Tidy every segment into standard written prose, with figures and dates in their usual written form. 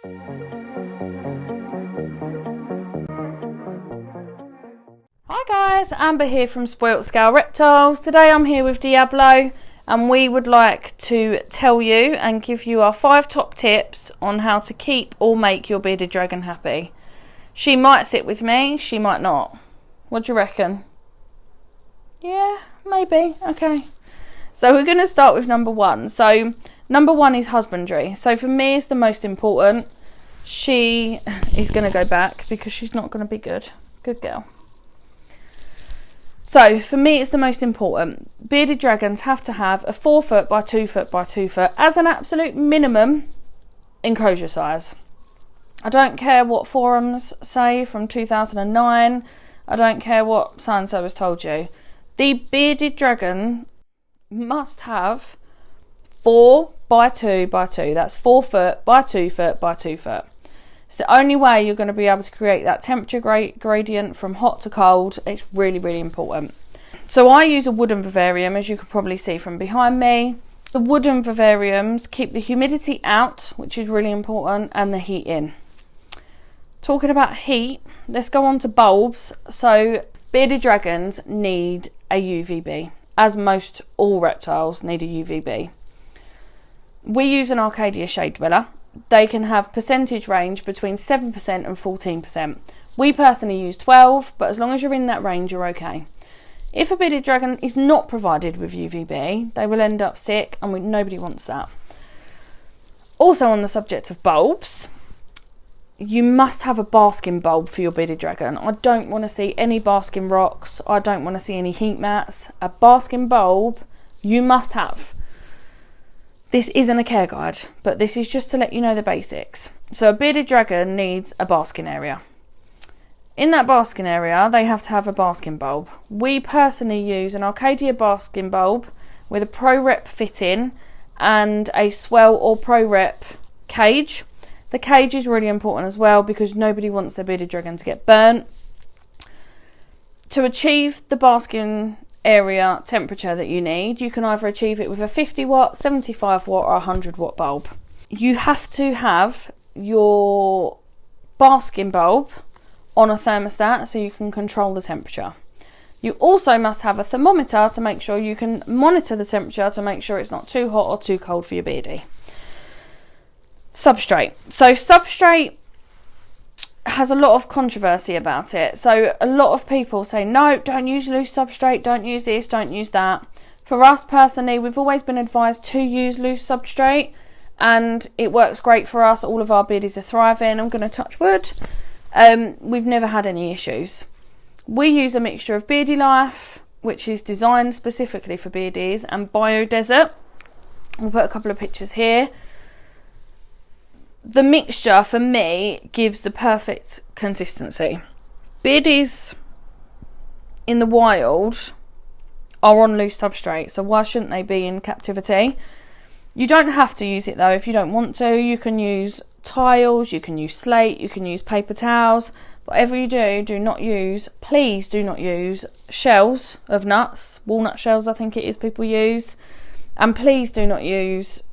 Hi guys, Amber here from Spoilt Scale Reptiles. Today I'm here with Diablo and we would like to tell you and give you our 5 top tips on how to keep or make your bearded dragon happy. She might sit with me, she might not. What do you reckon? Yeah, maybe. Okay. So we're going to start with number 1. So number 1 is husbandry. So for me it's the most important. She is going to go back because she's not going to be good. Good girl. So for me it's the most important. Bearded dragons have to have a 4 foot by 2 foot by 2 foot as an absolute minimum enclosure size. I don't care what forums say from 2009. I don't care what so-and-so has told you. The bearded dragon must have 4 by 2 by 2. That's 4 foot by 2 foot by 2 foot. It's the only way you're going to be able to create that temperature gradient from hot to cold. It's really, really important. So I use a wooden vivarium, as you can probably see from behind me. The wooden vivariums keep the humidity out, which is really important, and the heat in. Talking about heat, let's go on to bulbs. So bearded dragons need a UVB, as most all reptiles need a UVB. We use an Arcadia shade dweller. They can have percentage range between 7% and 14%. We personally use 12, but as long as you're in that range, you're okay. If a bearded dragon is not provided with UVB, they will end up sick, and nobody wants that. Also on the subject of bulbs, you must have a basking bulb for your bearded dragon. I don't want to see any basking rocks. I don't want to see any heat mats. A basking bulb you must have. This isn't a care guide, but this is just to let you know the basics. So a bearded dragon needs a basking area. In that basking area, they have to have a basking bulb. We personally use an Arcadia basking bulb with a Pro Rep fitting and a Swell or Pro Rep cage. The cage is really important as well because nobody wants their bearded dragon to get burnt. To achieve the basking area temperature that you need, you can either achieve it with a 50 watt, 75 watt or 100 watt bulb. You have to have your basking bulb on a thermostat so you can control the temperature. You also must have a thermometer to make sure you can monitor the temperature to make sure it's not too hot or too cold for your beardie. Substrate. So substrate has a lot of controversy about it. So a lot of people say, no, don't use loose substrate, don't use this, don't use that. For us personally, we've always been advised to use loose substrate and it works great for us. All of our beardies are thriving. I'm going to touch wood. We've never had any issues. We use a mixture of Beardie Life, which is designed specifically for beardies, and Biodesert. We'll put a couple of pictures here. The mixture for me gives the perfect consistency. Beardies in the wild are on loose substrate, so why shouldn't they be in captivity? You don't have to use it though if you don't want to. You can use tiles, you can use slate, you can use paper towels. Whatever you do, please do not use shells of nuts, walnut shells I think it is people use, and please do not use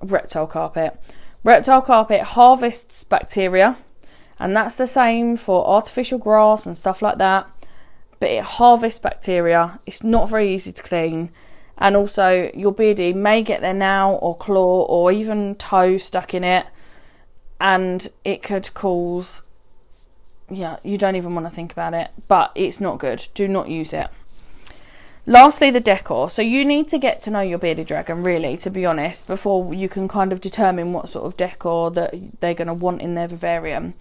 reptile carpet. Reptile carpet harvests bacteria, and that's the same for artificial grass and stuff like that, but it harvests bacteria. It's not very easy to clean, and also your beardie may get their nail or claw or even toe stuck in it, and it could cause, you don't even want to think about it, but it's not good. Do not use it. Lastly, the decor. So you need to get to know your bearded dragon, really, to be honest, before you can kind of determine what sort of decor that they're going to want in their vivarium.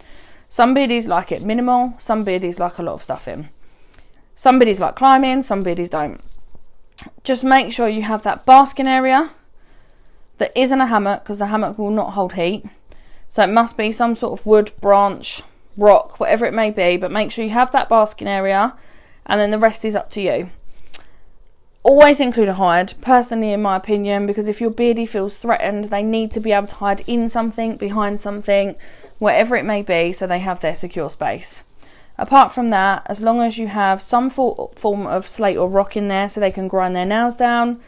Some beardies like it minimal, some beardies like a lot of stuff in. Some beardies like climbing, some beardies don't. Just make sure you have that basking area that isn't a hammock, because the hammock will not hold heat. So it must be some sort of wood, branch, rock, whatever it may be, but make sure you have that basking area, and then the rest is up to you. Always include a hide, personally in my opinion, because if your beardie feels threatened, they need to be able to hide in something, behind something, whatever it may be, so they have their secure space. Apart from that, as long as you have some form of slate or rock in there so they can grind their nails down,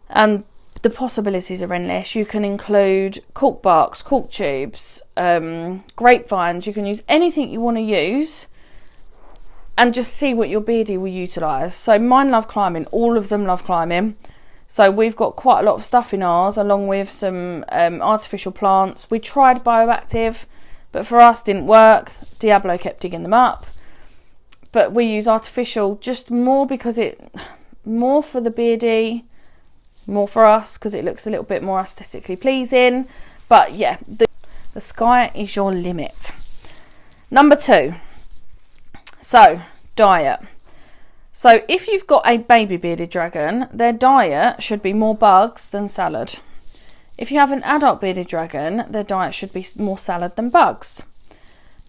and the possibilities are endless. You can include cork barks, cork tubes, grapevines. You can use anything you want to use and just see what your beardie will utilise. So mine love climbing, all of them love climbing. So we've got quite a lot of stuff in ours, along with some artificial plants. We tried bioactive, but for us didn't work. Diablo kept digging them up. But we use artificial just more because more for the beardie, more for us because it looks a little bit more aesthetically pleasing. But yeah, the sky is your limit. Number 2. So, diet. So if you've got a baby bearded dragon, their diet should be more bugs than salad. If you have an adult bearded dragon, their diet should be more salad than bugs.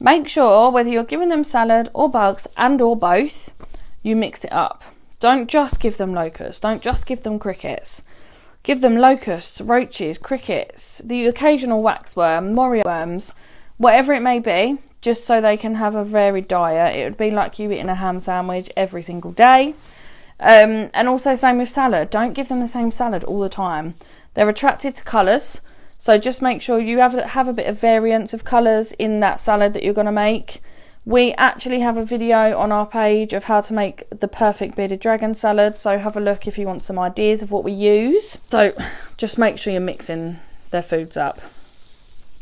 Make sure whether you're giving them salad or bugs and or both, you mix it up. Don't just give them locusts. Don't just give them crickets. Give them locusts, roaches, crickets, the occasional waxworm, morio worms, whatever it may be, just so they can have a varied diet. It would be like you eating a ham sandwich every single day. And also same with salad. Don't give them the same salad all the time. They're attracted to colours, so just make sure you have a bit of variance of colours in that salad that you're going to make. We actually have a video on our page of how to make the perfect bearded dragon salad, so have a look if you want some ideas of what we use. So just make sure you're mixing their foods up.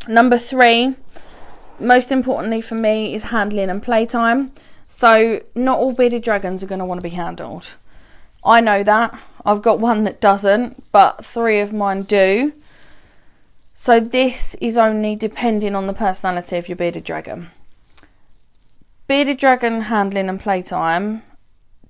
Number 3, most importantly for me, is handling and playtime. So not all bearded dragons are going to want to be handled. I know that. I've got one that doesn't, but 3 of mine do. So this is only depending on the personality of your bearded dragon. Bearded dragon handling and playtime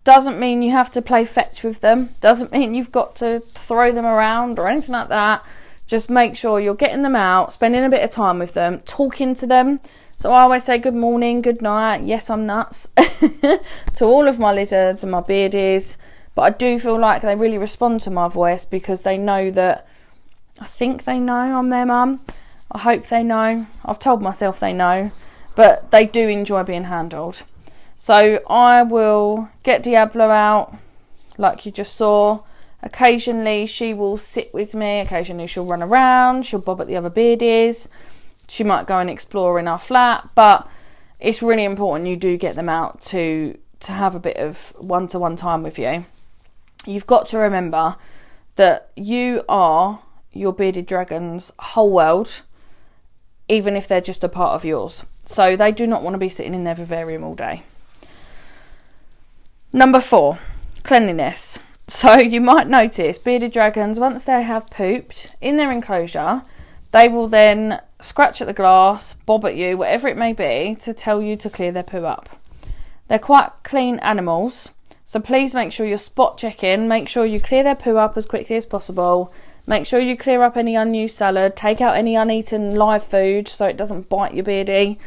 doesn't mean you have to play fetch with them. Doesn't mean you've got to throw them around or anything like that. Just make sure you're getting them out, spending a bit of time with them, talking to them. So I always say good morning, good night, yes I'm nuts, to all of my lizards and my beardies. But I do feel like they really respond to my voice because they know that, I think they know I'm their mum. I hope they know. I've told myself they know. But they do enjoy being handled. So I will get Diablo out, like you just saw. Occasionally she will sit with me. Occasionally she'll run around. She'll bob at the other beardies. She might go and explore in our flat. But it's really important you do get them out to have a bit of one-to-one time with you. You've got to remember that you are your bearded dragon's whole world, even if they're just a part of yours. So they do not want to be sitting in their vivarium all day. Number 4, cleanliness. So you might notice bearded dragons, once they have pooped in their enclosure, they will then scratch at the glass, bob at you, whatever it may be, to tell you to clear their poo up. They're quite clean animals, so please make sure you're spot checking, make sure you clear their poo up as quickly as possible. Make sure you clear up any unused salad, take out any uneaten live food so it doesn't bite your beardie.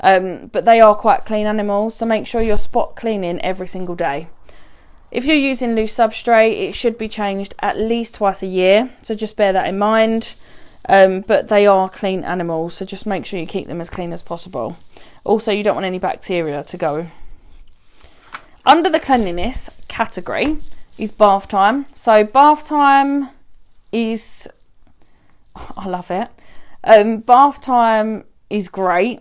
But they are quite clean animals, so make sure you're spot cleaning every single day. If you're using loose substrate, it should be changed at least twice a year, so just bear that in mind. But they are clean animals, so just make sure you keep them as clean as possible. Also, you don't want any bacteria to go. Under the cleanliness category is bath time. So bath time is, I love it. Bath time is great.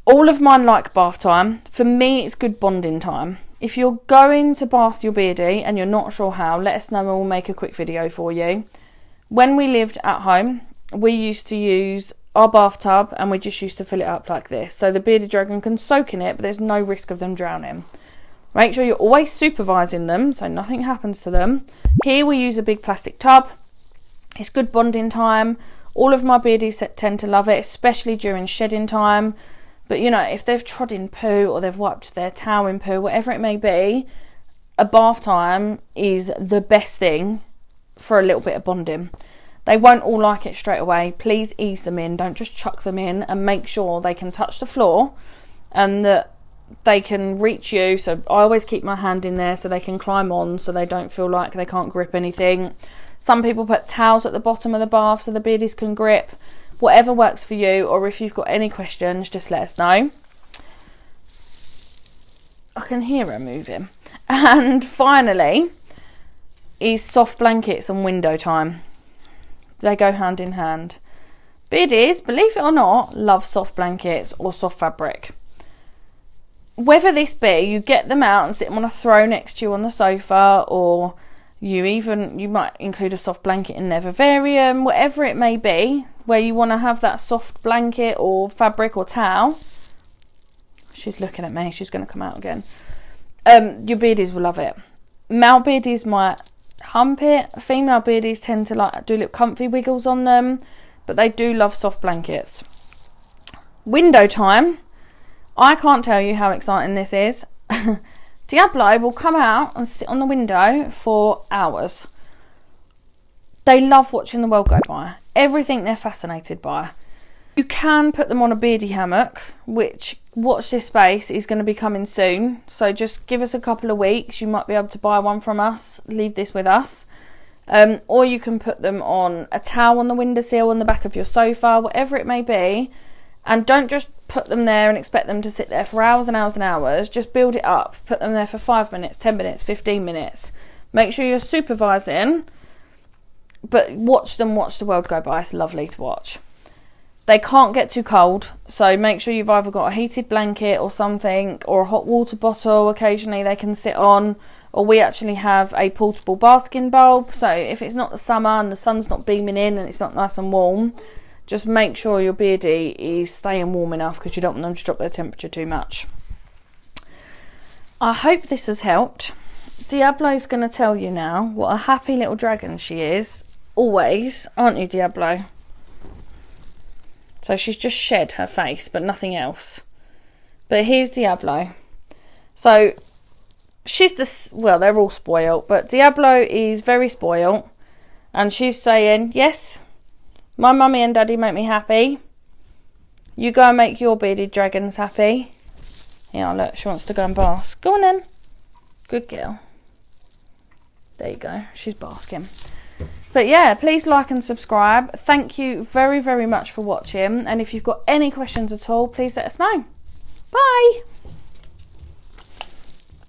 All of mine like bath time. For me, it's good bonding time. If you're going to bath your beardie and you're not sure how, let us know and we'll make a quick video for you. When we lived at home, we used to use our bathtub and we just used to fill it up like this. So the bearded dragon can soak in it, but there's no risk of them drowning. Make sure you're always supervising them so nothing happens to them. Here we use a big plastic tub. It's good bonding time. All of my beardies tend to love it, especially during shedding time. But you know, if they've trod in poo or they've wiped their towel in poo, whatever it may be, a bath time is the best thing for a little bit of bonding. They won't all like it straight away. Please ease them in. Don't just chuck them in, and make sure they can touch the floor and that they can reach you. So I always keep my hand in there so they can climb on, so they don't feel like they can't grip anything. Some people put towels at the bottom of the bath so the beardies can grip. Whatever works for you, or if you've got any questions, just let us know. I can hear her moving. And finally is soft blankets and window time. They go hand in hand. Beardies, believe it or not, love soft blankets or soft fabric. Whether this be you get them out and sit them on a throw next to you on the sofa, or you might include a soft blanket in their vivarium, whatever it may be, where you want to have that soft blanket or fabric or towel. She's looking at me, she's going to come out again. Your beardies will love it. Male beardies might hump it. Female beardies tend to like do little comfy wiggles on them, but they do love soft blankets. Window time. I can't tell you how exciting this is. Diablo will come out and sit on the window for hours. They love watching the world go by. Everything they're fascinated by. You can put them on a beardie hammock, which, watch this space, is going to be coming soon. So just give us a couple of weeks. You might be able to buy one from us. Leave this with us. Or you can put them on a towel on the windowsill, on the back of your sofa, whatever it may be. And don't just put them there and expect them to sit there for hours and hours and hours. Just build it up. Put them there for 5 minutes, 10 minutes, 15 minutes. Make sure you're supervising. But watch them watch the world go by. It's lovely to watch. They can't get too cold, so make sure you've either got a heated blanket or something, or a hot water bottle occasionally they can sit on, or we actually have a portable basking bulb, so if it's not the summer and the sun's not beaming in and it's not nice and warm, just make sure your beardie is staying warm enough, because you don't want them to drop their temperature too much. I hope this has helped. Diablo's going to tell you now what a happy little dragon she is, always, aren't you, Diablo? So she's just shed her face, but nothing else. But here's Diablo. So she's well, they're all spoiled, but Diablo is very spoiled. And she's saying, yes, my mummy and daddy make me happy. You go and make your bearded dragons happy. Yeah, look, she wants to go and bask. Go on then. Good girl. There you go. She's basking. But yeah, please like and subscribe. Thank you very, very much for watching. And if you've got any questions at all, please let us know. Bye.